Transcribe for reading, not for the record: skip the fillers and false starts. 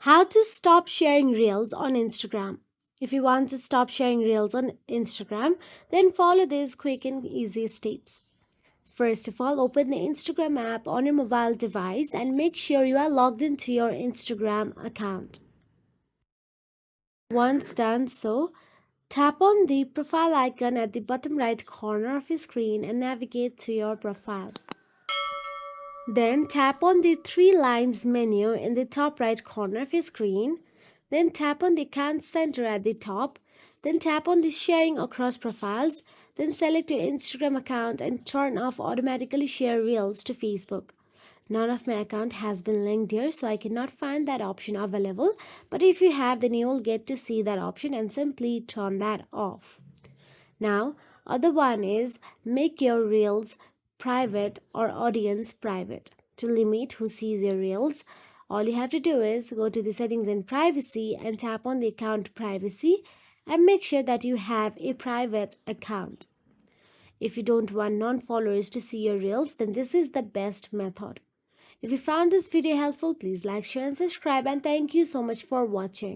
How to stop sharing reels on Instagram. If you want to stop sharing reels on Instagram, then follow these quick and easy steps. First of all, open the Instagram app on your mobile device and make sure you are logged into your Instagram account. Once done so, tap on the profile icon at the bottom right corner of your screen and navigate to your profile. Then tap on the three lines menu in the top right corner of your screen. Then tap on the account center at the top. Then tap on the sharing across profiles. Then select your Instagram account and turn off automatically share reels to Facebook. None of my account has been linked here, so I cannot find that option available. But if you have, then you will get to see that option and simply turn that off. Now, other one is make your reels private or audience private. To limit who sees your reels, all you have to do is go to the settings and privacy and tap on the account privacy and make sure that you have a private account. If you don't want non-followers to see your reels, then this is the best method. If you found this video helpful, please like, share and subscribe, and thank you so much for watching.